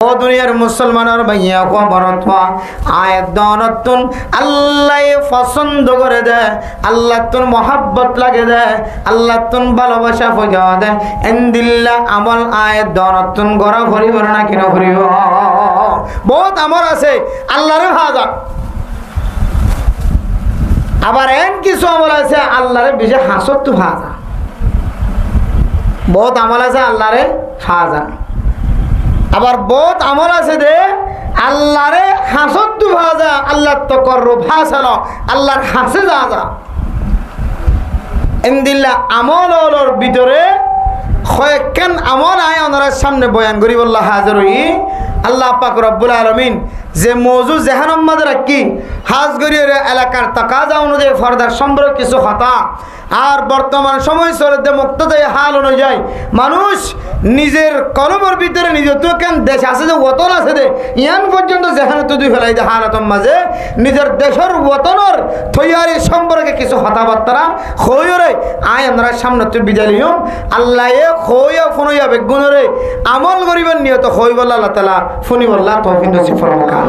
ও দুনিয়ার মুসলমানের ভাইয়া খবরতওয়া আয়াত দনতুন আল্লাহ পছন্দ করে দেয়, আল্লাহ তুন মহব্বত লাগে দেয়, আল্লাহ তুন ভালোবাসা পয়দা দেয়। ইনদিল্লাহ আমল আয়াত দনতুন গড়া ভরিব না কিনা ভরিব। বহুত আমল আছে আল্লাহরে ভাজা, আবার এন কিছু আমল আছে আল্লাহরে বেশি হাসত তো ভাজা। বহুত আমল আছে আল্লাহরে ভাজা, আবার বহুত আমল আছে দে আল্লাহরে হাসত তো ভাজা, আল্লাহ তো করো ভাসালো আল্লাহর হাসে যা যা। ইনদিল্লাহ আমলর ভিতরে কয়েকখান আমল আয় ওনার সামনে বয়ান করি বললা হাজার হই। আল্লাহ পাক রব্বুল আলামিন যে মৌজু জেহানম মাঝে রাখি হাজ গরিয়ের এলাকার তাকাজা অনুযায়ী ফরদার সম্পর্ক কিছু হতা আর বর্তমান সময় চলতে মুক্তদায়ী হাল অনুযায়ী মানুষ নিজের কলমের ভিতরে নিজের তো কেন দেশ আছে যে ওতন আছে দে ইয়ান পর্যন্ত যেখানে তুই ফেলাই দে হালাতম মাঝে নিজের দেশের ওতনের তৈয়ারি সম্পর্কে কিছু হতাবার্তারা হইরে আয় আমরা সামনে তুই বিদায় লিও। আল্লাহ এ হইয়া ফোনইয়া বেগুনরে আমল করিবেন নিয়ত হই বল্লা আল্লাহ তাআলা ফোনি বল্লা তৌফিক নসিব ফরমাকা।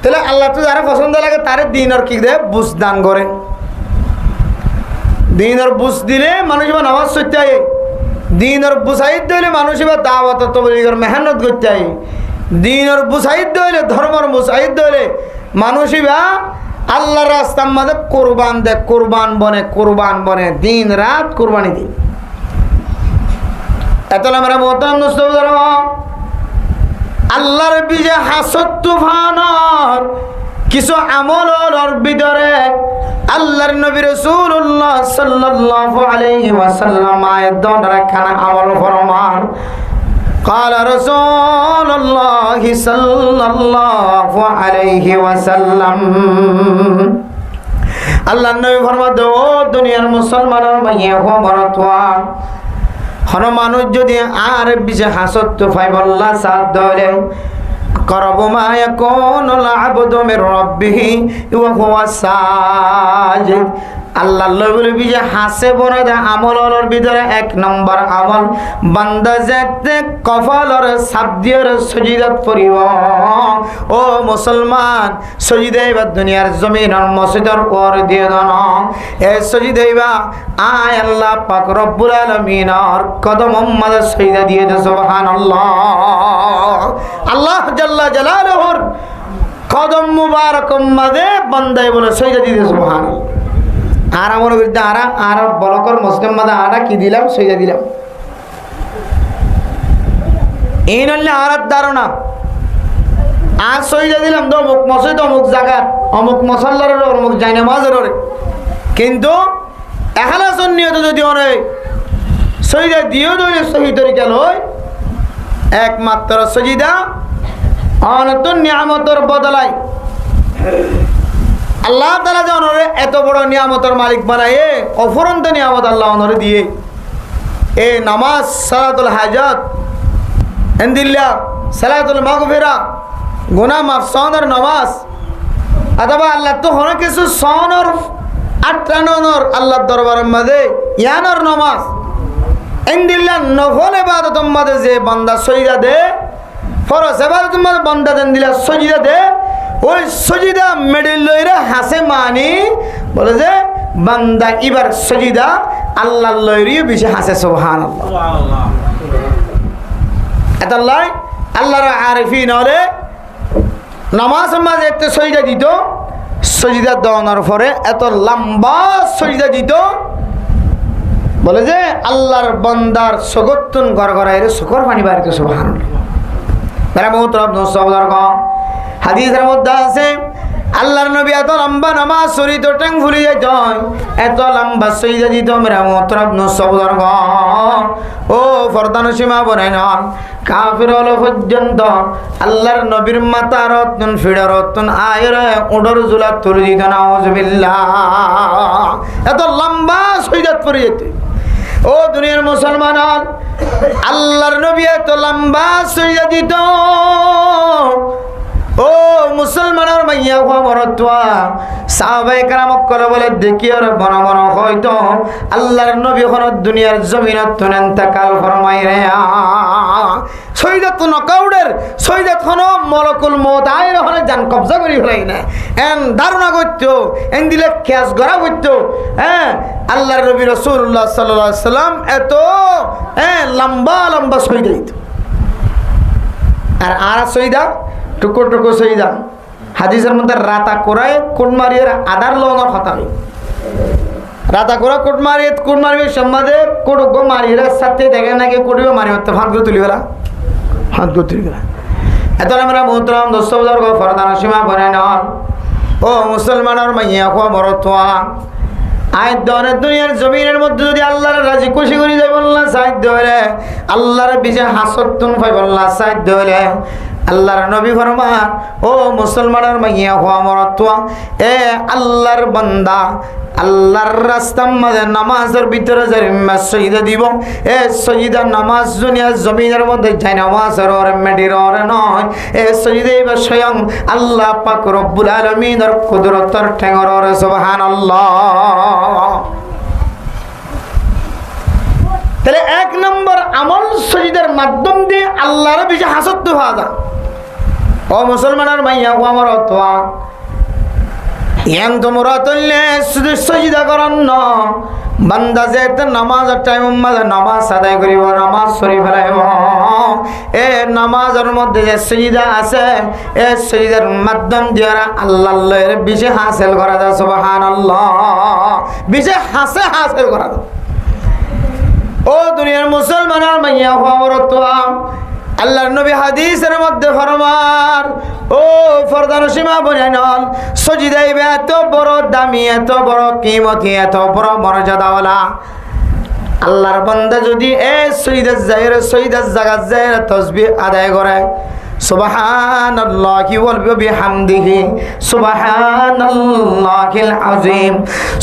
তাহলে আল্লাহ তো যারা পছন্দ লাগে তারে দিনের কি দে বুঝ দান করে। দিনের বুঝ দিলে মানুষ বা নামাজ পড়তে আয়, দিনের বুঝাইতে হইলে মানুষ বা দাওয়াত তবলীগের মেহনত করতে আয়, দিনের বুঝাইতে হইলে ধর্মের বুঝাইতে হইলে মানুষই বা আল্লাহর রাস্তার মাঝে কোরবান দে, কোরবান বনে দিন রাত কোরবানি দিন। এতলে আমরা মোহতারাম দোস্ত আল্লাহর বিজে হাসত তুফানর কিছু আমলর ভিতরে আল্লাহর নবী রাসূলুল্লাহ সাল্লাল্লাহু আলাইহি ওয়াসাল্লাম আয়াত রাখানা আমল ফরমান। قال رسول الله صلى الله عليه وسلم আল্লাহর নবী ফরমাতে ও দুনিয়ার মুসলমানের ভাইয়া খবরতওয়া হন মানুষ যদি আর বিজে হাসত তুফাই বল্লা সাদ ধরে করব মা ইয়াকুনুল আবদু মির রাব্বিহি ওয়া হুয়া সাজিদ। আল্লাহ বলে বিজে হাসে বনে দে আমলর ভিতরে এক নম্বর আমল বান্দা যেতে কপালর সাবদিয়র সজিদাত পড়িব। ও মুসলমান সজিদাইবা দুনিয়ার জমিনের মসজিদের ওর দিয়ে দান এ সজিদাইবা আয় আল্লাহ পাক রব্বুল আলামিনের কদম মাঝে সজিদা দিয়ে দে সুবহানাল্লাহ। আল্লাহ জাল্লা জালালুহুর কদম মুবারক মাঝে বান্দাই বলে সজিদা দিয়ে দে সুবহানাল্লাহ। আর আমার বিরুদ্ধে আর বলকর মুসলিম মাদা আরা কি দিলাম সইয়া দিলাম এই নলে আর ধারণা আর সইয়া দিলাম তো অমুক মসজিদ অমুক জায়গা অমুক মশাল্লার অমুক জায়নামাজের কিন্তু এখালাসন নিয়ত যদি অনে সইয়া দিও দইলে সহি তরিকা লয় একমাত্র সজিদা অনতুন নিয়ামতের বদলাই আল্লাহ তাআলা যে অনরে এত বড় নিয়ামতের মালিক বানায় অফুরন্ত নিয়ামত আল্লাহ অনরে দিয়ে এ নামাজ সালাতুল হাজাত ইনদিল্লাহ সালাতুল মাগফিরা গুনাহ মাফ সওনের নামাজ অথবা আল্লাহ তো হন কিছু সওনর আট্রানোর আল্লাহর দরবারের মধ্যে ইয়ানোর নামাজ ইনদিল্লাহ নফল ইবাদতের মধ্যে যে বান্দা সজদা দে ফরজ ইবাদতের মধ্যে বান্দা দেন দিলা সজদা দে ওই সজিদা মেডেল লইরে হাসে মানি বলে যে বান্দা এবার সজিদা আল্লাহ লইরিও বেশি হাসে সুবহানাল্লাহ। এত আল্লাহর আরিফিন হলে নামাজের মাঝে একটা সজিদা দিত, সজিদা দেওয়ানোর পরে এত লম্বা সজিদা দিত বলে যে আল্লাহর বান্দার সগতুন ঘর ঘরাইরে শুকর পানি বাড়িতে সুবহানাল্লাহ। তারা বহুত রব হাদিসের মধ্যে আছে আল্লাহর নবী এত লম্বা নামাজ শরীর তো ট্যাং ফুলি যেত এত লম্বা সইদা দিত মেরা মোহতরম নসবদর ও ফরদান সীমা বনে না কাফির হলো পর্যন্ত আল্লাহর নবীর মাথা রত্ন ফিড়া রত্ন আয়ের উডর জুলা তুলে দিত নাউজুবিল্লাহ। এত লম্বা সইদাত পড়ে যেত। ও দুনিয়ার মুসলমান আল্লাহর নবী এত লম্বা সইদা দিত ও মুসলমানের মাইয়া হওয়া মরতুয়া সাহাবায়ে কেরাম কলে বলে দেখি আর বড় বড় হয়তো আল্লাহর নবী হন দুনিয়ার জমিনত তুনেন তাকাল ফরমাই রে শহীদাত নকাউডের শহীদাত হন মলকুল মউত আইর হন জান কবজা করি হলাই না এন দারুণা করতো এন দিলে খেয়াস গড়া করতো হ্যাঁ আল্লাহর নবী রাসূলুল্লাহ সাল্লাল্লাহু আলাইহি সাল্লাম এত লম্বা লম্বা শহীদ হইতো আর শহীদা টুকু টুকু শহীদা হাদিসের মধ্যে রাতা কোরায় কোট মারিয়ে আদার লওয়ার কথা নেই রাতা কোরা কোট মারিয়ে সম্বাদে কোট গো মারিয়ে সাথে দেখে নাকি কোটিও মারি হতে হাত গো তুলি বেলা হাত গো তুলি বেলা এত আমরা মোহতরম দোস্ত বুজুর্গ ফরদান সীমা বনে নন ও মুসলমানের মাইয়া খোয়া মরতোয়া আয় দনের দুনিয়ার জমিনের মধ্যে যদি আল্লাহর রাজি খুশি করি যাই বললা সাহায্য হলে আল্লাহর বিজে হাসতুন পাই বললা সাহায্য হলে আল্লাহর নবী ফরমান ও মুসলমানের মাইয়া হওয়া মরতুয়া এ আল্লাহর বান্দা আল্লাহর রাস্তার মধ্যে নামাজের ভিতরে যারা সজদা দিব এ সজদা নামাজ দুনিয়ার জমিনের মধ্যে যাই নামাজের ওর মেডির ওর নয় এ সজদাই বা স্বয়ং আল্লাহ পাক রব্বুল আলামিনের কুদরতের ঠেঙর ওর সুবহানাল্লাহ। তাহলে এক নম্বর আমল সজদার মাধ্যম দিয়ে আল্লাহর বিজে হাসত হওয়া যায়। ও মুসলমানের মাইয়া ও আমার অতোয়া ইয়ান তোমরা তল্লে শুধু সজদা করেন না বান্দা যেতে নামাজের টাইম মাঝে নামাজ আদায় করিব নামাজ শরীফ ফেলাইব এ নামাজের মধ্যে যে সজদা আছে এ সজদার মাধ্যম দিয়ে আল্লাহর বিজে হাসিল করা যায় সুবহানাল্লাহ বিজে হাসিল করা যায়। ও দুনিয়ার মুসলমানের মাইয়া ও আমার অতোয়া আল্লাহর নবী হাদিসের মধ্যে ফরমান ও ফরদান সীমা বনেনল সজিদাই এত বড় দামি এত বড় কিমতি এত বড় মর্যাদাওয়ালা আল্লাহর বান্দা যদি এ সজদার জায়গা যায় তাসবিহ আদায় করে সুবহানাল্লাহি ওয়া বিহামদিহি সুবহানাল্লাহিল আযীম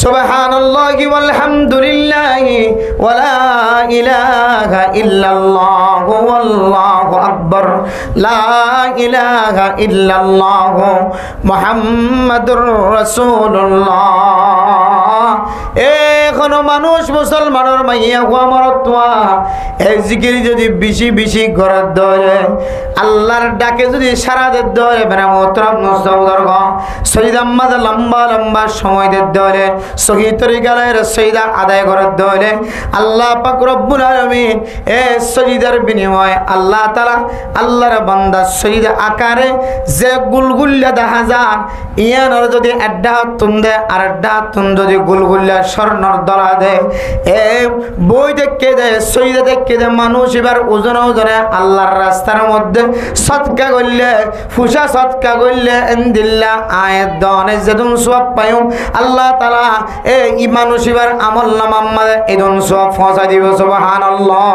সুবহানাল্লাহি ওয়াল হামদুলিল্লাহি ওয়া লা ইলাহা ইল্লাল্লাহু ওয়াল্লাহু আকবার লা ইলাহা ইল্লাল্লাহু মুহাম্মাদুর রাসূলুল্লাহ। এখনো মানুষ মুসলমানের মাইয়া হওয়া মরতুয়া এই জিকির যদি বেশি বেশি ঘরের ধরে আল্লাহর ডাকে যদি সারা ধরে বেড়া মোহতরম মুস্তাউদর্গ সজদা মাঝে লম্বা লম্বা সময় ধরে সহি তরিকার সজদা আদায় করার ধরে আল্লাহ পাক রব্বুল আলামিন এ সজদার বিনিময়ে আল্লাহ তাআলা আল্লাহর বান্দা সজদা আকারে যে গুলগুল্লা দেখা যায় ইয়ানোর যদি আড্ডা তুন্দে আর আড্ডা তুন যদি গুলগুল্লা স্বর্ণর দলা দে এ বই দেখে দে সজদা দেখে দে মানুষ এবার ওজনে ওজনে আল্লাহর রাস্তার মধ্যে সদকা করলে ফুসা সদকা করলে ইনদিল্লা আয়াত দনে যেদুন সওয়াব পায়ো আল্লাহ তাআলা এ মানুষ এবার আমল নামাম্মা এদুন সওয়াব পৌঁছা দিব সুবহানাল্লাহ।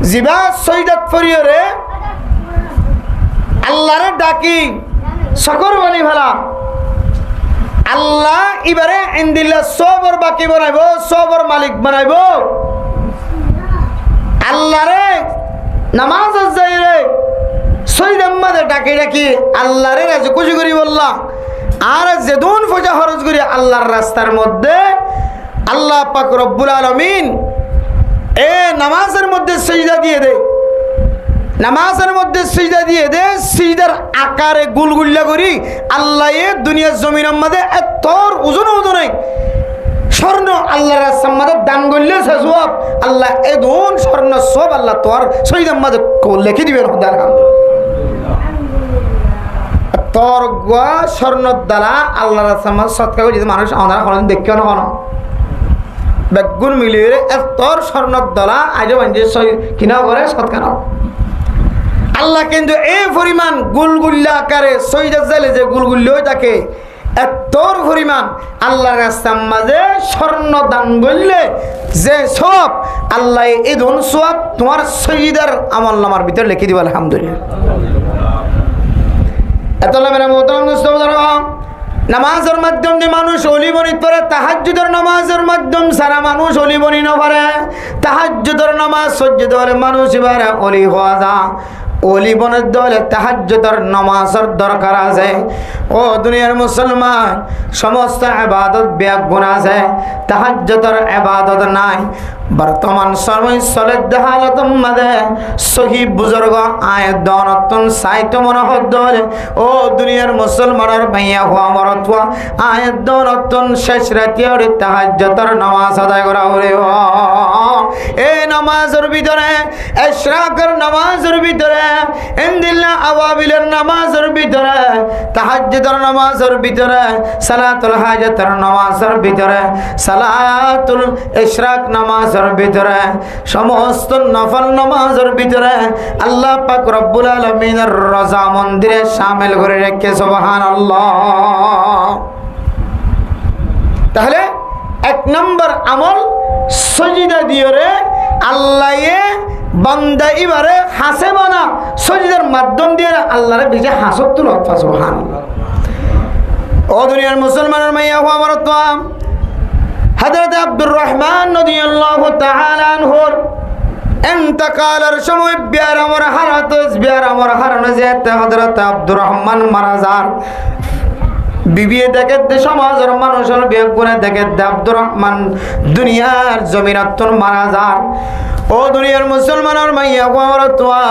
জিবা সজদাত ফরিয়রে আল্লাহর ডাকি সকর বলি ভালা আল্লাহ এবারে ইনদিল্লা সবর বাকি বানাইবো সবর মালিক বানাইবো আল্লাহরে নামাজ যাই রে সৈদাম্মাদে ডাকি ডাকি আল্লাহরে রাজি খুশি করি বললা আর যেদুন পয়সা খরচ করি আল্লাহর রাস্তার মধ্যে আল্লাহ পাক রব্বুল আলামিন এ নামাজের মধ্যে সিজদা দিয়ে দে নামাজের মধ্যে সিজদা দিয়ে দে সিজদার আকারে গুলগুল্লা করি আল্লাহ এ দুনিয়ার জমিনের মধ্যে এত ওজন ওজনে স্বর্ণ আল্লাহর রাস্তার মধ্যে দান করলে সওয়াব আল্লাহ এদুন স্বর্ণ সব আল্লাহ তোর সজদার মধ্যে লিখে দিবেন আলহামদুলিল্লাহ। তোর গোয়া স্বর্ণর দ্বারা আল্লাহর রাস্তার মধ্যে সৎকা করে যদি মানুষ আমাদের কোনোদিন দেখিও না কোনো বেগুন মিলিয়ে তোর স্বর্ণর দ্বারা আজও কিনা করে সৎকা নাও আল্লাহ কিন্তু এই পরিমাণ গুলগুল্লা আকারে সজদা জালে যে গুলগুল্লা থাকে এতর পরিমাণ আল্লাহর রাস্তার মাঝে স্বর্ণ দান বললে যে সব আল্লাহ এই ধন সব তোমার সজদার আমল নামার ভিতরে লিখে দিব আলহামদুলিল্লাহ। এত মেরা মোহতারাম দোস্ত নামাজের মাধ্যমে মানুষ অলিবনি পড়ে তাহাজ্জুদের নামাজের মাধ্যম সারা মানুষ অলিবনি না পারে তাহাজ্জুদের নামাজ সহ্য ধরে মানুষ এবারে অলি হওয়া যা ওলি বনের দলে তাহাজ্জুদের নামাজের দরকার আছে। ও দুনিয়ার মুসলমান, সমস্ত ইবাদত বেগুন আছে, তাহাজ্জুদের ইবাদত নাই। বর্তমান সময় সলেদ হালতম মাদে সহি বুজুর্গ আয়াত দনতন সাইতো মনহদ দলে। ও দুনিয়ার মুসলমানের ভাইয়া হওয়া মরতওয়া আয়াত দনতন শেষ রাতে ওরে তাহাজ্জুদের নামাজ আদায় করা হলে এই নামাজের ভিতরে ইশরাকের নামাজের ভিতরে ইন্দিল্লাহ আওয়াবিলের নামাজের ভিতরে তাহাজ্জুদের নামাজের ভিতরে সালাতুল হাজাতের নামাজের ভিতরে সালাতুল ইশরাক নামাজের ভিতরে সমস্ত নফল নামাজের ভিতরে আল্লাহ পাক রব্বুল আলামিনের রজা মন্দিরে শামিল করে রেখে সুবহানাল্লাহ। তাহলে এক নম্বর আমল সজিদা দিয়ে রে আল্লাহ বান্দা এবারে হাসে বানা সজিদার মাধ্যম দিয়ে আল্লাহরে বেশি হাসত তুল সুবহানাল্লাহ। ও দুনিয়ার মুসলমানের মাইয়া হওয়া আমার তো হযরত আব্দুর রহমান রাদিয়াল্লাহু তাআলা আনহুর ইন্তেকালের সময় বিয়ার আমার হারানো যেতে হযরত আব্দুর রহমান মারা যান। বিবি দেখে সমাজের মানুষের বেগুনে দেখে আব্দুর রহমান দুনিয়ার জমিনাতুন মারা যান। ও দুনিয়ার মুসলমানের মাইয়া ওয়া তোয়া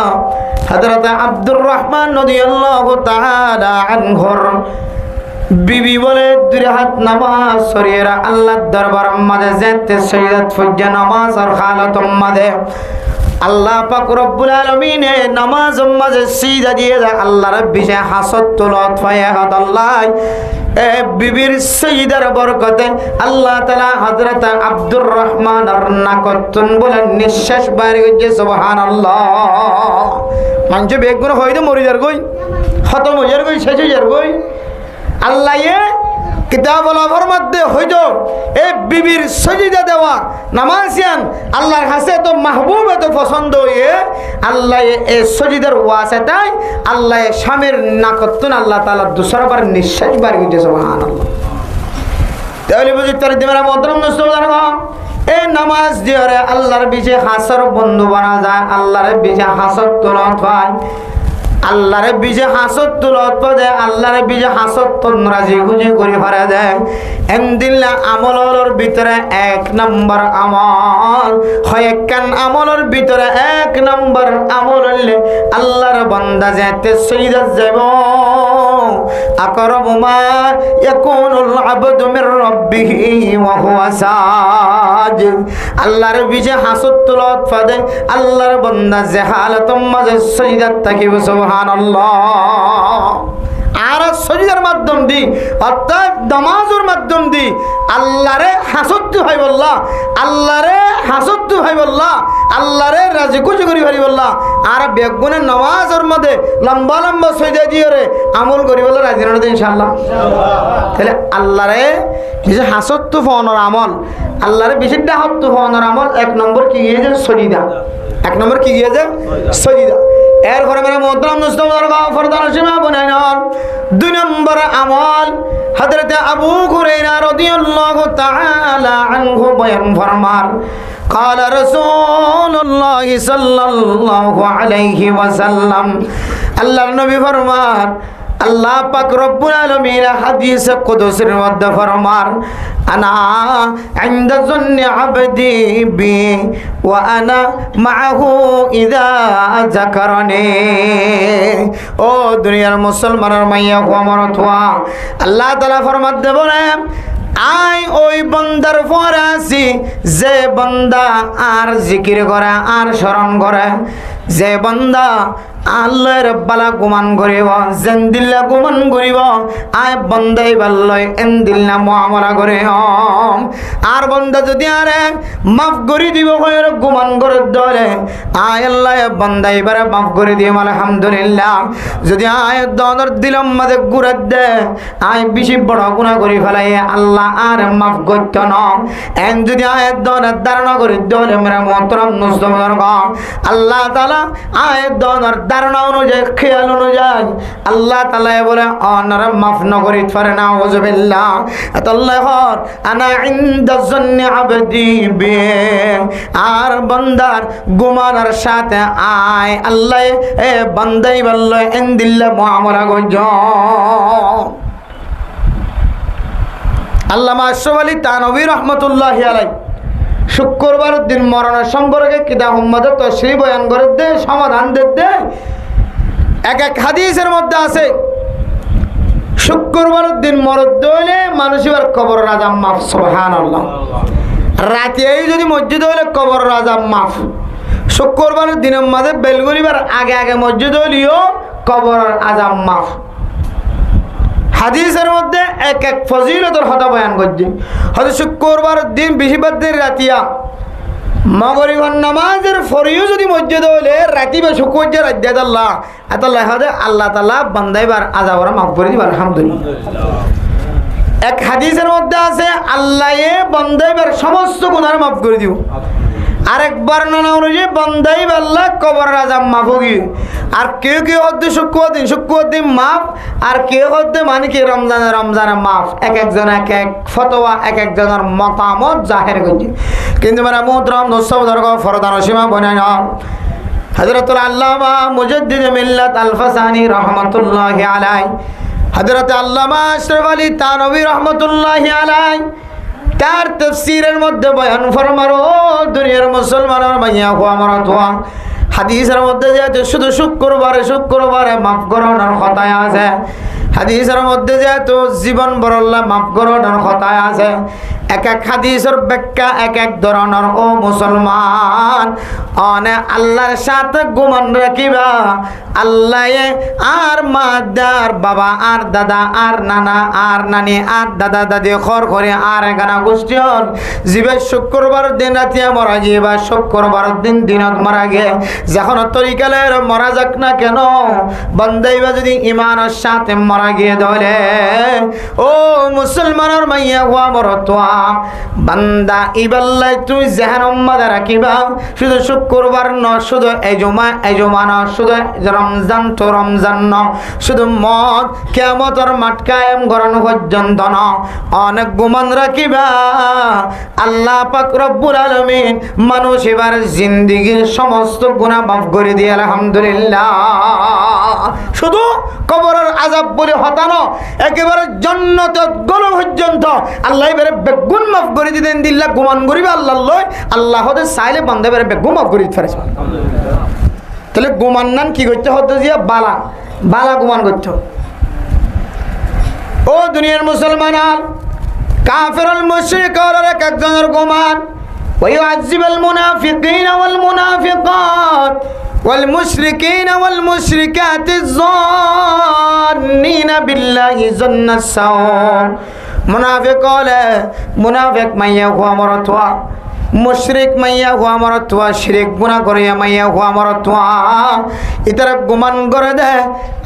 হযরত আব্দুর রহমান রাদিয়াল্লাহু তাআলা আনহুর বিবি বলে দুই হাত নামাজ সরিয়েরা আল্লাহর দরবার মাঝে যেতে সাজদাত ফজর নামাজ আর হালত মাঝে আল্লাহ পাক রব্বুল আলামিন নামাজ মাঝে সিজদা দিয়ে আল্লাহর বিশে হাসত তুলত ফায়াত আল্লাহ এ বিবির সিজদার বরকতে আল্লাহ তাআলা হযরত আব্দুর রহমানের নাকতুন বলে নিঃশ্বাস বাইরে গিয়ে সুবহানাল্লাহ। মানুষ বেগুন হইতো মরি যার গই খতম হয়ে যার গই শেষ হয়ে যার গই আল্লাহ কিতাবুল আমর মধ্যে হইতো এই বিবির সজিদা দেওয়া নামাজিয়ান আল্লাহর কাছে তো মাহবুব এত পছন্দ হয়ে আল্লাহ এই সজিদার ওয়াসিতায় আল্লাহ স্বামীর নাকতুন আল্লাহ তাআলা দুসরবার নিঃশ্বাস বার করে সুবহানাল্লাহ। তাহলে বুঝি তার দিমারা মহতরম মুসলমান এই নামাজ দিয়ে আল্লাহর বিজে হাসর বন্ধু বানা যায়, আল্লাহর বিজে হাসর তোলত হয়, আল্লাহরে বিজে হাসত তুলত পদে আল্লাহরে বিজে হাসত রাজি খুঁজি করে ফারা দেয়। এমদিল্লা আমলের ভিতরে এক নম্বর আমল হয় কান আমলের ভিতরে এক নম্বর আমল হলে আল্লাহর বান্দা যেতে সইদা যাব আকরাবু মা ইয়াকুনুল আবদু মির রাব্বিহি ওয়া হুয়া সাজিদ। আল্লাহর বিজে হাসত তুলত পদে আল্লাহর বান্দা যে হালাতুম মাঝে সইদাত থাকিব সুবহানাল্লাহ। আর সজিদার মাধ্যম দি অর্থাৎ নামাজের মাধ্যম দি আল্লাহরে হাসত ভাই বললা, আল্লাহরে হাসত ভাই বললা, আল্লাহরে রাজি খুশি করি ভাই বললা। আর বেগুনে নামাজের মধ্যে লম্বা লম্বা সজিদা দিয়ে রে আমল করি বললা রাজি না ইনশাআল্লাহ। তাহলে আল্লাহরে যে হাসত ফাওয়ানোর আমল, আল্লাহরে বেশি হাসত ফাওয়ানোর আমল এক নম্বর কি গিয়ে যে সজিদা, এক নম্বর কি গিয়ে যে সজিদা। এর ঘরে মেরে মোহতরম মুসলমান ফরদান সীমা বনে নেন দুই নম্বর আমল হযরত আবু হুরায়রা রাদিয়াল্লাহু তাআলা আনহু বয়ান ফরমান قال رسول الله صلى الله عليه وسلم আল্লাহর নবী ফরমান আল্লাহ পাক রব্বুল আলামিন হাদিসে কুদসির মধ্যে ফরমান আনা ইনদা যন্নি আবদি বি ওয়া আনা মাআহু ইযা যাকারানি। ও দুনিয়ার মুসলমানের মাইয়া ও আমার তোয়া আল্লাহ তাআলা ফরমাতে বলে আই ওই বান্দার পর আছি যে বান্দা আর জিকির করে আর স্মরণ করে, যে বান্দা আল্লাহর বালা গুমান করিব জেন্দিল্লা গুমান করিব আয় বন্দাই বাল্লয় এন্দিল্লা মুআমালা করে। আর বন্দা যদি আরে মাফ করে দিব কয়ের গুমান করে ধরে আয় আল্লাহ বন্দাই বারে মাফ করে দিব আলহামদুলিল্লাহ। যদি আয় দনর দিলাম মাঝে গুড়া দে আয় বেশি বড় গুনাহ করি ফেলাই আল্লাহ আর মাফ করত না। এন যদি আয় দনের ধারণা করে ধরে মেরা মোহতরম মুসলমান আল্লাহ তাআলা তাআলা আয়াত দনের ধারণা অনুযায়ী খেয়াল অনুযায়ী আল্লাহ তাআলা বলে অনার মাফ নগরিত পারে না ওয়াজবিল্লাহ আল্লাহর আনা ইনদা জন্নি আবদি বি আর বান্দার গুমানের সাথে আয় আল্লাহ এ বান্দাই বলল ইনদিল্লাহ মুআমালা গজ আল্লামা আশরাফ আলী থানভী রাহমাতুল্লাহি আলাইহি শুক্রবারের দিন মরণের সম্পর্কে কিতাব উম্মাদের তশরিহ বয়ান করে দে সমাধান দে এক এক হাদিসের মধ্যে আছে শুক্রবারের দিন মরদ হইলে মানুষের কবর আযাব মাফ সুবহানাল্লাহ রাতে যদি মসজিদ হইলে কবর আযাব মাফ শুক্রবারের দিনের মধ্যে বেলগুলিবার আগে আগে মসজিদ হইলেও কবর আযাব মাফ হাদিসের মধ্যে এক এক ফজিলতের কথা বয়ান করছি হয়তো শুক্রবারের দিন বেশিরভাগ দিন রাতিয়া মাগরিবের নামাজের ফরিও যদি মসজিদ হইলে রাতি বা শুক্রবার রাত আল্লাহ এত লেখা দে আল্লাহ তাআলা বান্দাইবার আযাবরা মাফ করে দিবার আলহামদুলিল্লাহ এক হাদিসের মধ্যে আছে আল্লাহ বান্দাইবার সমস্ত গুনাহ মাফ করে দিব আরেক বর্ণনা অনুযায়ী বান্দাই আল্লাহ কবরের আযাব মাফ হবে আর কেউ কেউ হচ্ছে শুক্রবার দিন মাফ আর কেউ হচ্ছে মানে কি রমজানে মাফ এক একজন এক এক ফতোয়া এক একজনের মতামত জাহের করছে কিন্তু মানে মুহতরম নসবদর ফরদান সীমা বনে না হযরতুল আল্লামা মুজাদ্দিদ মিল্লাত আল-ফাসানি রাহমাতুল্লাহি আলাইহি হযরত আল্লামা আশরাফ আলী থানভী রাহমাতুল্লাহি আলাইহি তার তাফসীরের মধ্যে বয়ান ফরমারো দুনিয়ার মুসলমানের মাইয়া হওয়া মারাতোয়া হাদিসের মধ্যে যে শুধু শুক্রবারে মাফ করানোর কথা আছে হাদিসের মধ্যে যেহেতু জীবন বরল্লা মাফ করানোর কথা আছে এক এক হাদিসের ব্যাখ্যা এক এক ধরনের ও মুসলমান অনে আল্লাহর সাথে গুমান রাখিবা আল্লাহ আর মা আর বাবা আর দাদা আর নানা আর নানি আর দাদা দাদি খর করে আর এখানা গোষ্ঠীর জীবের শুক্রবার দিন রাতিয়া মরা গিয়ে বা শুক্রবার দিন দিনত মরা গে যখন তরিকালের মরা যাক না কেন বান্দাইবা যদি ইমানের সাথে মরা গিয়ে ধরে ও মুসলমানের মাইয়া হওয়া মরতোয়া বান্দা ইবাল্লাই তুই জাহান্নামে রাখিবা শুধু শুক্রবার ন শুধু এই জুমা ন শুধু রমজান তো রমজান ন শুধু মত কিয়ামতের মাঠ কায়েম করানো পর্যন্ত ন অনেক গুমান রাখিবা আল্লাহ পাক রব্বুল আলামিন মানুষ এবার জিন্দেগীর সমস্ত গুনাহ মাফ করে দিয়ে আলহামদুলিল্লাহ শুধু কবরের আযাব বলে হতানো একেবারে জান্নাতের গল পর্যন্ত আল্লাহ এবারে বেগুন মাফ করে দিতেন দিল্লা গুমান করিবে আল্লাহ লয় আল্লাহ হতে চাইলে বান্দা এবারে বেগুন মাফ করে দিতে পারে তাহলে গুমান নান কি করতে হতো যে বালা গুমান করতে ও দুনিয়ার মুসলমান কাফের আল মুশরিক আর এক একজনের গুমান ويعذب المنافقين والمنافقات والمشركين والمشركات الظانين بالله ظن السوء মুনাফিক মাইয়া হুয়া মরতোয়া মুশরিক মাইয়া হুয়া মরতোয়া শিরিক গুনাহ করিয়া মাইয়া হুয়া মরতোয়া ইতারা গুমান করে দে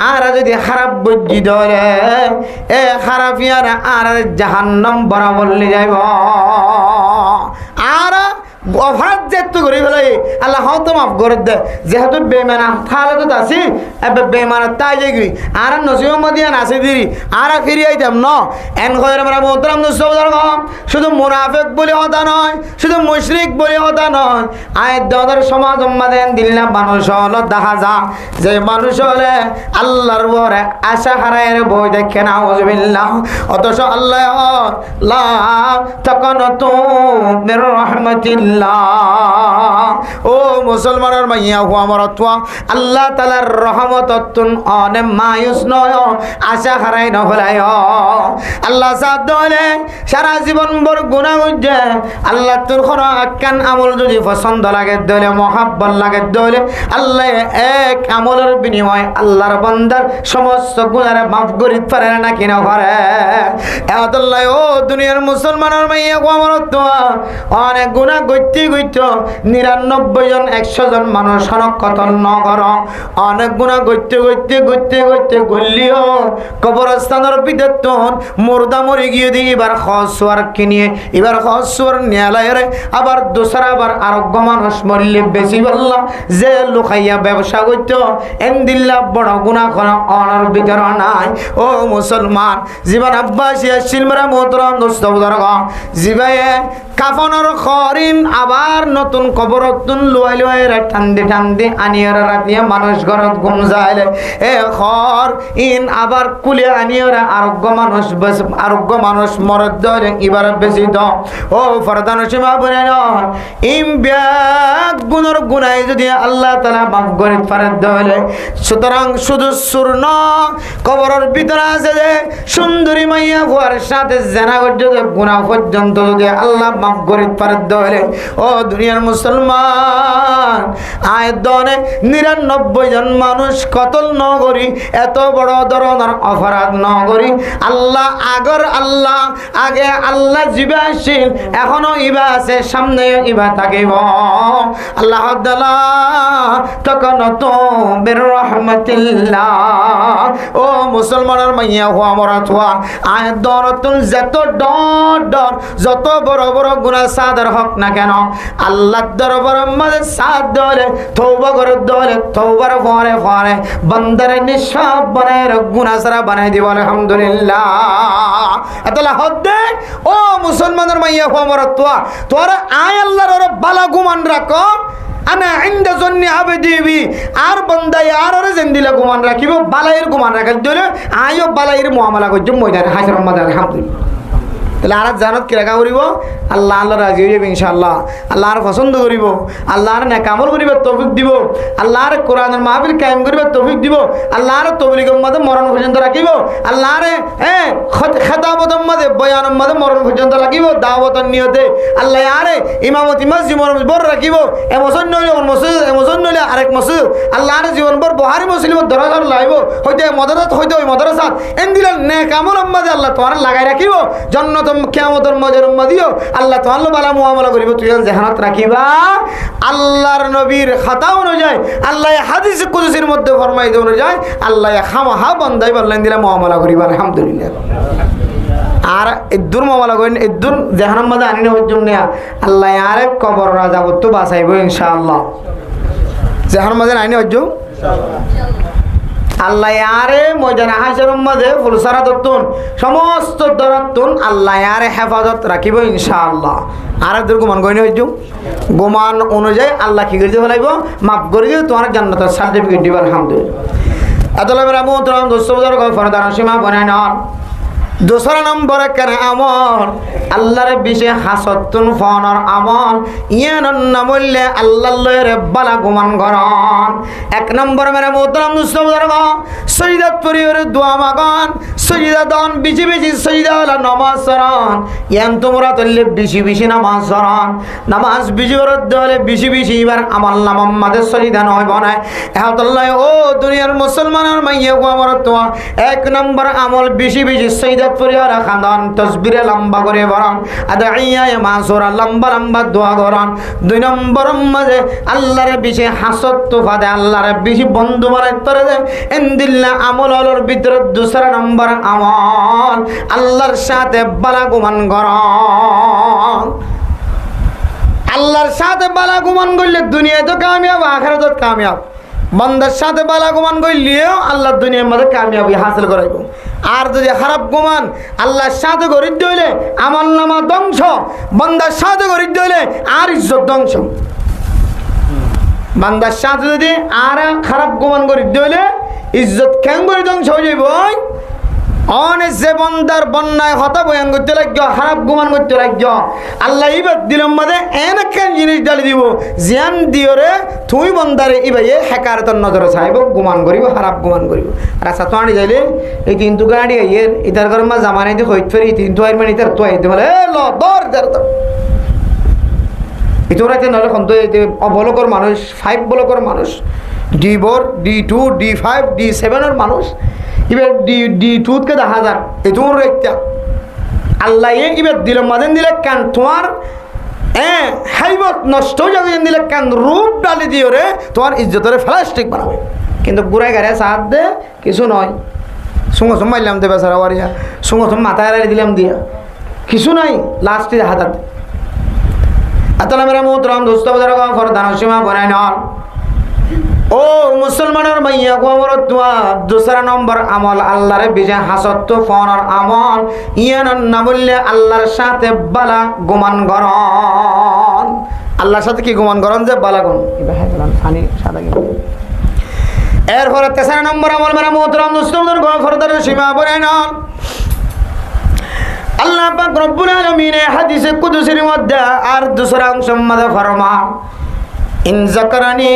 আর যদি খারাপ বুঝি ধরে এ খারাপিয়ারা আর জাহান্নাম বরাবর নিয়ে যাইব আর অভাব যেহেতু করে ফেলে আল্লাহ হয়তো মাফ করে দে যেহেতু বেমানা তাহলে তো আছি এবার বেমানা তাই যাই আর নসিব মদিয়ান আছে দিদি আর ফিরে আইতাম ন এন কয়ের আমরা মোহতরাম নসবদরগম শুধু মুনাফিক বলে হতা নয় শুধু মুশরিক বলে হতা নয় আয় দর সমাজ উম্মাদেন দিল্লা মানুষ হলো দেখা যা যে মানুষ হলে আল্লাহর বরে আশা হারায়ের বই দেখে না আউযুবিল্লাহ অথচ আল্লাহ লা তাকানাতু মির রাহমাতিল্লাহ ও মুসলমানের মাইয়া হুয়া মরতোয়া আল্লাহ তাআলার রহমততুন অনে মায়ুস নয় আশা হারাই ন ফেলায় আল্লাহ সাথ দলে সারা জীবন বড় গুনাহ হচ্ছে আল্লাহ তোর কোন আকান আমল যদি পছন্দ লাগে দলে মহাব্বত লাগে দলে আল্লাহ এক আমলের বিনিময় আল্লাহর বান্দার সমস্ত গুনাহ মাফ করিতে পারে না কিনা পারে এত আল্লাহ ও দুনিয়ার মুসলমানের মাইয়া হুয়া মরতোয়া অনেক গুনাহ গইতে 99 জন 100 জন মানুষ কতল নগর অনেক গুণা গইতে গলিও কবরস্থানের ভিতর তখন মুর্দা মরে গিয়ে দিয়ে এবার খসওয়ার কিনিয়ে এবার খসওয়ার নিয়ালায় আবার দোসরা আবার আরোগ্য মানুষ মরলে বেশি বললাম যে লুকাইয়া ব্যবসা করত এন্দিল্লা বড় গুণা করা অনার ভিতর নাই ও মুসলমান জীবন আব্বাসী শিলমরা মোহতরম দোস্ত বুজুর্গ জিবায়ে কাফনের খরিন আবার নতুন কবর নতুন লুয়াই ঠান্ডে আনিয়ারা রাতিয়া মানুষ ঘরত ঘুম যাইলে এ খর ইন আবার কুলে আনিয়ারা আরোগ্য মানুষ মরদ ধরে এবার বেশি দ ও ফরদান সীমা বলে ইম ব্যাগ গুণর গুনাই যদি আল্লাহ তাআলা মাফ করে পারে দলে সুতরাং শুধু সুরন কবরের ভিতরে আছে যে সুন্দরী মাইয়া হওয়ার সাথে জেনা পর্যন্ত গুনাহ পর্যন্ত যদি আল্লাহ মাফ করে পারে দলে ও দুনিয়ার মুসলমান আয় দনে 99 জন মানুষ কতল নগরী এত বড় ধরনের অপরাধ নগরী আল্লাহ আগে আল্লাহ জিবা আসিল এখনো ইবা আছে সামনে ইবা থাকিব আল্লাহ তাআলা তখন তো বের রহমাতিল্লাহ ও মুসলমানের মাইয়া হওয়া মরা থোয়া আয় দরতুন যত বড় বড় গুনাহ সাদর হক না কেন আল্লাহর দরবারে মধ্যে সাদ দলে তওবা করে দলে তওবার পরে বান্দারে নিঃসব বানায় গুনাহ সারা বানাই দিব আলহামদুলিল্লাহ এতলা হদ্দে ও মুসলমানের মাইয়া হওয়া মরা থোয়া তোরা আয় আল্লাহর বালা গুমান রাখো আনা ইনদা জন্নি আবদিবি আর বান্দায় আর জিন্দিলা গুমান রাখিব বালাইয়ের গুমান রাখার জন্য আয়ো বালাইয়ের মুআমালা করছো ময়দানে হাসরের মধ্যে আলহামদুলিল্লাহ তাহলে আর জানত কি রাখা করিব আল্লাহ রাজি হয়ে যাবে ইনশাআল্লাহ আল্লাহর পছন্দ করিব আল্লাহর নেক আমল করিবার তৌফিক দিব আল্লাহর কোরআনের মাহফিল কায়েম করিবার তৌফিক দিব আল্লাহর তবলিগের মধ্যে মরণ পর্যন্ত রাখিব আল্লাহর খেতাবতের মধ্যে বয়ানের মধ্যে মরণ পর্যন্ত রাখিব দাওয়াতের নিয়তে আল্লাহ আরে ইমামতি জীবন বর রাখিব এমোশন নইলে এমোশন নইলে আরেক মসজিদ আল্লাহর জীবন বর বহারি মুসলিম দরজার লাইব হইতে মদরসাত হইতে ওই মদরসাত এন্দিল নেক আমলের মধ্যে আল্লাহ তোমার লাগাই রাখিব জন্নত কিয়ামতের মজরুম দিও আল্লাহ তাআলা বালা মুআমালা করিব তুই জাহানাত রাখিবা আল্লাহর নবীর খাতা অনুযায়ী আল্লাহ হাদিস কুদসির মধ্যে ফরমাই দেন অনুযায়ী আল্লাহ খামাহা বান্দাই বললেন দিলা মুআমালা করিবা আলহামদুলিল্লাহ আর ইদ্দুর মুআমালা করেন ইদ্দুর জাহান্নাম মধ্যে আনিনে হজ্জম নিয়া আল্লাহ আরে কবর রাজাব তো বাঁচাইব ইনশাআল্লাহ জাহান্নাম মধ্যে আনিনে হজ্জম ইনশাআল্লাহ আল্লাহ আরে ময়দানে হাশরের মধ্যে ফুলসারাতুন সমস্ত দরাতুন আল্লাহ আরে হেফাজত রাখিব ইনশাআল্লাহ আর গুমান কইনে হইজু গুমান অনুযায়ী আল্লাহ কি করতে ফেলাইব মাফ করে দিও তোমার জান্নাতের সার্টিফিকেট দিবা আলহামদুলিল্লাহ আদালা মেরা মোহতরম দোস্ত বুজুর্গ ফরদান সীমা বনায় না दूसरा नंबर कर আমল আল্লাহর বিশে হাসতুন ফনর আমল ইয়ান নামলে আল্লাহর বালা গুমান গরন এক নম্বর মেরে মোহতরম মুসলমান সৈয়দত পরিওর দোয়া মাগান সৈয়দান বিশি বিশি সৈয়দালা নামাজ সরান ইয়ান তোমরা তল্লে বিশি বিশি নামাজ সরান নামাজ বিশি ওর দলে বিশি বিশি এবার আমল নামাম মাদের সৈয়দান হয় বনায় আল্লাহ ও দুনিয়ার মুসলমানের মাইয়া গো আমার তো এক নম্বর আমল বিশি বিশি সৈয়দ পরিহারা খানদান তসবিরে লম্বা করে বরণ আদাইয়া মাসুরা লম্বা লম্বা দোয়া করন দুই নম্বর মাঝে আল্লাহর বিশে হাসত তোফা দে আল্লাহর বিশি বন্ধু বানাই তরে দে ইনদিল্লা আমলের ভিতরে দুসরা নম্বর আমল আল্লাহর সাথে বালা গুমান করন আল্লাহর সাথে বালা গুমান করলে দুনিয়ায় তো কামিয়াব আখিরাতে কামিয়াব বান্দার সাথে বালা গুমান করলেও আল্লাহ দুনিয়ার মধ্যে কামিয়াবি হাসিল করাইব আর যদি খারাপ গুমান আল্লাহর সাথে গরিব হইলে আমল নামা ধ্বংস বান্দার সাথে গরিব হইলে আর ইজ্জত ধ্বংস বান্দার সাথে যদি আর খারাপ গুমান গরিব হইলে ইজ্জত কেন করে ধ্বংস হয়ে যাইব অনেক যে বন্দার বন্যায় হতা বয়ান করতে লাগছ খারাপ গুমান করতে লাগছ আল্লাহ ইবাদ দিলাম মাঝে এনেকেন জিনিস ডালি দিব জিয়ান দিও রে তুই বন্দারে ইবাইয়ে হেকার তোর নজরে চাইব গুমান করিব খারাপ গুমান করিব রাস্তা তো আনি যাইলে এই তিনটু গাড়ি আইয়ের ইতার ঘর মা জামানাই দিয়ে হইত ফেরি তিনটু আইর মানে ইতার তো আইতে বলে ল দর দর দর ইতোরা কে নলে খন্ত অবলকর মানুষ 5 বলকর মানুষ D4 D2 D5 D7 এর মানুষ এবার D2 কে 10,000 এতোর একটা আল্লাহ এবার দিল মাদেন দিলে কান তোমার হাইবত নষ্ট হয়ে যাবে দিলে কেন রূপ ডালি দিও রে তোমার ইজ্জতরে প্লাস্টিক বানাবে কিন্তু গুড়াই গাড়ি সাথ দে কিছু নয় সঙ্গে সঙ্গে মারলাম দে বেচারা বাড়িয়া সঙ্গে সঙ্গে মাথায় এড়াই দিলাম দিয়া কিছু নাই লাস্টে হাতাত আতালা মেরা মোহতরম দোস্ত ফরদান সীমা বনাই নল ও মুসলমানের মাইয়া গোবর তোয়া দোসরা নম্বর আমল আল্লাহরে বিজয় হাসত ফোনের আমল ইয়ান না বললে আল্লাহর সাথে বালা গুমান করন আল্লাহর সাথে কি গুমান করন যে বালা গুণ পানি সাদা এরপরে তেসরা নম্বর আমল মেরা মোহতরম দোস্ত ফরদান সীমা বনাই নল আল্লাহ পাক রব্বুল আলামিন হাদিসে কুদসির মধ্যে আর দুসরা অংশ মধ্যে ফরমান ইন যাকারানি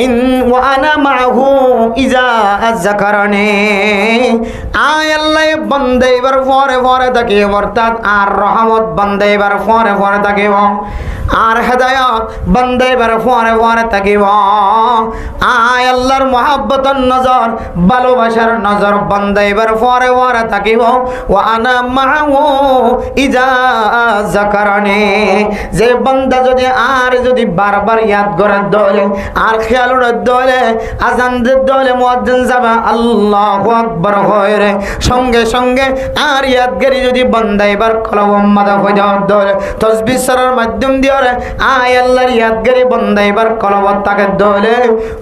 ইন ওয়া আনা মাহু ইজা যাকারানি আয় আল্লাহ বান্দা এবার পরে পরে থাকে অর্থাৎ আর রহমত বান্দা এবার পরে পরে থাকে আর হেদায়াত বান্দা এবার পরে পরে থাকিব আয় আল্লাহর মহব্বতের নজর ভালোবাসার নজর বান্দা এবার পরে পরে থাকিব ওয়া আনা মাহু ইজা যাকারানি যে বান্দা যদি বারবার ইয়াদ করে দলে আর খেয়াল দলে আজান দলে মুয়াজ্জিন যাবে আল্লাহু আকবার হয় রে সঙ্গে সঙ্গে আর ইয়াদগারি যদি বান্দা এবার কলম মাদা হয়ে যাওয়ার দলে তাসবিহ সরার মাধ্যম দিয়ে রে আয় আল্লাহর ইয়াদগারি বান্দা এবার কলম তাকে দলে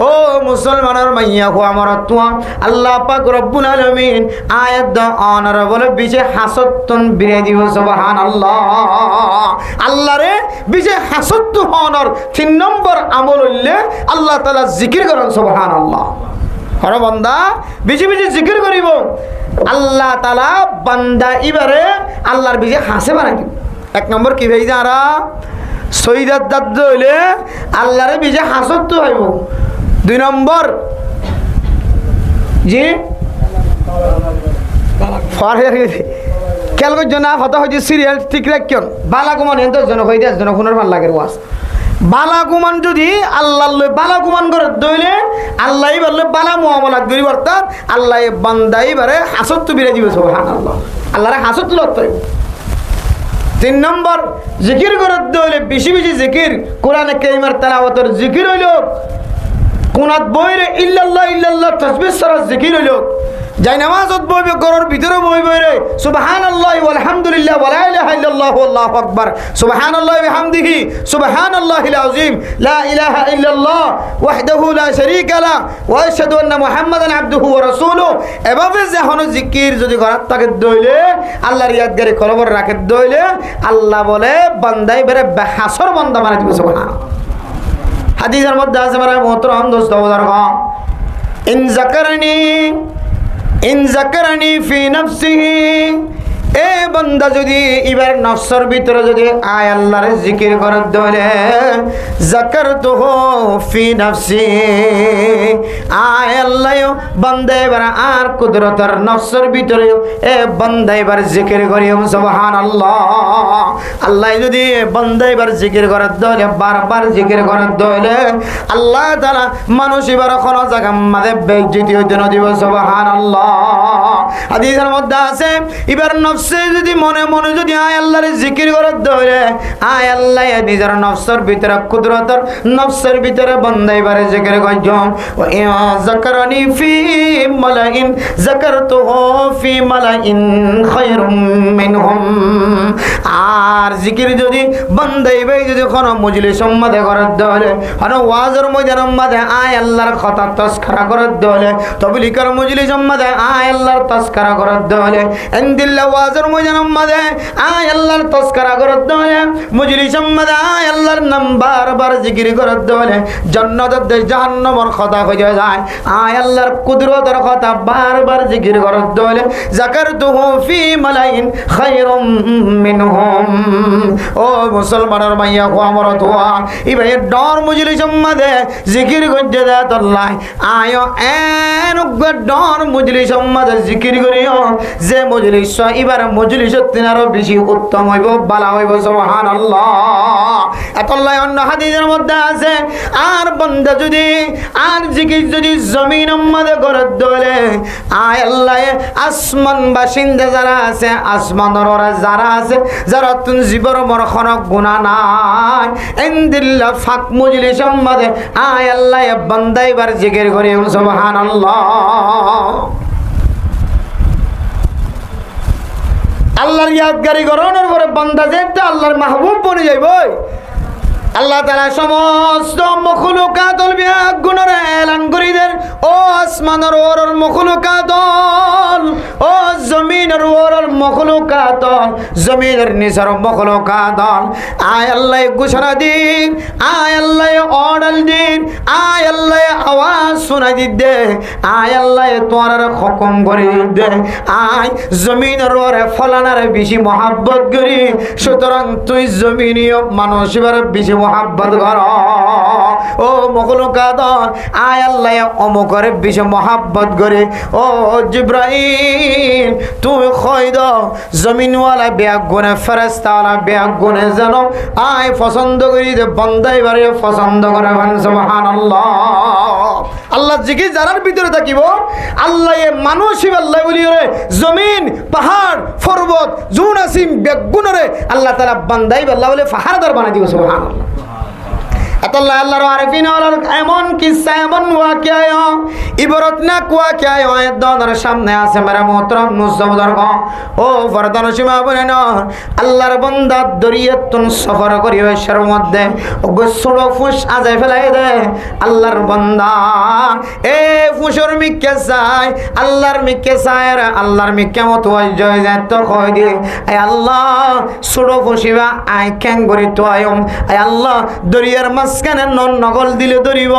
ও মুসলমানের মাইয়া হো আমার তুয়া আল্লাহ পাক রব্বুল আলামিন আয়াত দা অনারেবল বিজে হাসতুন বিরে দিব সুবহানাল্লাহ আল্লাহরে বিজে হাসত হনর 3 নম্বর আমল হইলে আল্লাহ তাআলা জিকির করেন সুবহানাল্লাহ হর বান্দা বিজে বিজে জিকির করিব আল্লাহ তাআলা বান্দা ইবারে আল্লাহর বিজে হাসে বানাই দিব 1 নম্বর কি ভাই যারা সৈয়দ দাদ হইলে আল্লাহরে বিজে হাসত হইব 2 নম্বর জি ফারহের খেয়াল করছো না হতা হয়েছে সিরিয়াল ঠিক রাখিও বালা গুমান এত জন হয়ে দেশ জন খুনের ভাল লাগে ওয়াজ বালা গুমান যদি আল্লাহ বালা গুমান করে দইলে আল্লাহ বললে বালা মুআমালা করি অর্থাৎ আল্লাহ বান্দাই বারে হাসত বিরে দিবে সুবহানাল্লাহ আল্লাহরে হাসত লত 3 নম্বর জিকির করে দইলে বেশি বেশি জিকির কোরআনে কারীমের তেলাওয়াতের জিকির হইল কোনাত বইরে ইল্লাল্লাহ ইল্লাল্লাহ তাসবিহ সারা জিকির হইল যাই নামাজত বইবে ঘরের ভিতরে বইবে রে সুবহানাল্লাহি ওয়াল হামদুলিল্লাহ ওয়া লা ইলাহা ইল্লাল্লাহু আল্লাহু আকবার সুবহানাল্লাহি ওয়া বিহামদিহি সুবহানাল্লাহিল আযীম লা ইলাহা ইল্লাল্লাহ ওয়াহদাহু লা শারীকা লা ওয়া আশহাদু আন্না মুহাম্মাদান আবদুহু ওয়া রাসূলুহু এভাবে যখন জিকির যদি ঘরাত থাকে দইলে আল্লাহর ইয়াদগারি কলবর রাখে দইলে আল্লাহ বলে বান্দাই বেরে বেহাসর বান্দা বানাই দিবে সুবহানাল্লাহ হাদিসের মধ্যে আছে আমার মোহতরম দোস্ত বুজুর্গ ইন যাকারানি ফি নাফসিহি এ বান্দা যদি এবার নফসের ভিতরে যদি আয় আল্লাহর জিকির করে দলে যাকারতুহু ফি নাফসি আয় আল্লাহ বান্দা এবার আর কুদরতের নফসের ভিতরে এ বান্দা এবার জিকির করি সুবহানাল্লাহ আল্লাহ যদি বান্দা এবার জিকির করে দলে বারবার জিকির করে দলে আল্লাহ তাআলা মানুষ এবার কোন জায়গা মাঝে বেইজ্জতি হইতে না দিব সুবহানাল্লাহ হাদিসের মধ্যে আছে এবার নফসে যদি মনে মনে যদি আয় আল্লাহর জিকির করে ধরে আয় আল্লাহ নিজের নফসের ভিতরে কুদরতের নফসের ভিতরে বান্দা এবারে জিকির করছম ওয়া ইয়া যাকারানি ফি মালাইন যাকারতুহু ফি মালাইন খায়রুম মিনহুম আর জিকির যদি বান্দা এবারে যদি কোন মজলিস মধ্যে করে ধরে কোন ওয়াজের মধ্যে আয় আল্লাহর কথা তাজকিরা করে ধরে তাবলীগের মজলিস মধ্যে আয় আল্লাহর তাজকিরা করে ধরে ইনদিল্লাহ ওয়াজের মধ্যে আয় আল্লাহর তাজকিরা করে ধরে মজলিস মধ্যে আয় আল্লাহর নাম বারবার জিকির করে ধরে জান্নাতের দেশ জাহান্নামের কথা হয়ে যায় আয় আল্লাহর কুদরতের কথা বারবার জিকির করে ধরে যাকারতুহু ফি মালাইন খায়রুম মিনহুম ও মুসলমানের মাইয়া কো আমার তোয়া ইবে ডর মজলিস মধ্যে জিকির করতে দেয় আল্লাহ আয় এন ডর মজলিস মধ্যে জিকির করিও যে মজলিস এবার মজলিসের দিন আরো বেশি উত্তম হইব, বালা হইব। সুবহানাল্লাহ। এতলাই অন্য হাদিসের মধ্যে আছে, আর বান্দা যদি আর জিকির যদি জমিন মধ্যে করে দলে, আয় আল্লাহ আসমান বাসিন্দা যারা আছে, আসমানের ওরা যারা আছে, যারা তুন জীবর মরখন গুনাহ নাই, ইনদিল্লাহ ফাক মজলিসের মধ্যে আয় আল্লাহ বান্দা এবার জিকির করে। সুবহানাল্লাহ। আল্লাহর ইয়াদগারি করানোর পরে বান্দা যে আল্লাহর মাহবুব বনে যাইব। আল্লাহ তাআলা সমস্ত মখলুকাতুল বিয়াগুনরে এলান করি দেন, ও আসমানের ওর মখলুকাতুল, ও জমিনের ওর মখলুকাতুল, জমিনের নিচের মখলুকাতুল, আয় আল্লাহ ঘোষণা দিন, আয় আল্লাহ অর্ডার দিন, আয় আল্লাহ আওয়াজ শোনাই দিতে, আয় আল্লাহ তোর হুকুম করে দে, আয় জমিনের ওরে ফলানার বেশি মহাব্বত করি, সুতরাং তুই জমিনীয় মানুষ এবার বেশি মহাব্বত কর। ও মখলুকাতুল, আয় আল্লাহ অমুকের বেশি মহাব্বত করে। ও জিব্রাইল তুই কই দাও জমিনওয়ালা ব্যাগ গুনে, ফেরেশতাওয়ালা ব্যাগ গুনে যেন আয় পছন্দ করি যে বান্দা এবারে পছন্দ করে। সুবহানাল্লাহ। আল্লাহ জিকির যারার ভিতরে থাকিব, আল্লাহ মানুষ আল্লাহ বলি রে জমিন পাহাড় পর্বত জুন আসিম বেগুনরে আল্লাহ তাআলা বান্দাই আল্লাহ বলে পাহাড়দার বানাই দিব। সুবহানাল্লাহ। আল্লাহ আল্লাহর আরিফিন ওয়ালার এমন কিসসা, এমন ওয়াকিয়া, ইবরত না ওয়াকিয়া দনের সামনে আছে। মেরা মোহতরম মুসলমান, ও ফরদান সীমা বলেন আল্লাহর বান্দা দরিয়াতুন সফর করি ওইসের মধ্যে গোসল ফুস আজাই ফেলাই দে। আল্লাহর বান্দা এ ফুসর মিকে চাই, আল্লাহর মিকে চায়, আল্লাহর মিকে মতো জয় যায় তো কই দি আয় আল্লাহ ছোড়ো ফুসিবা আই ক্যাং করি তো আয়ম, আয় আল্লাহ দরিয়ার মাঝখানে নগল দিলে ধরিব।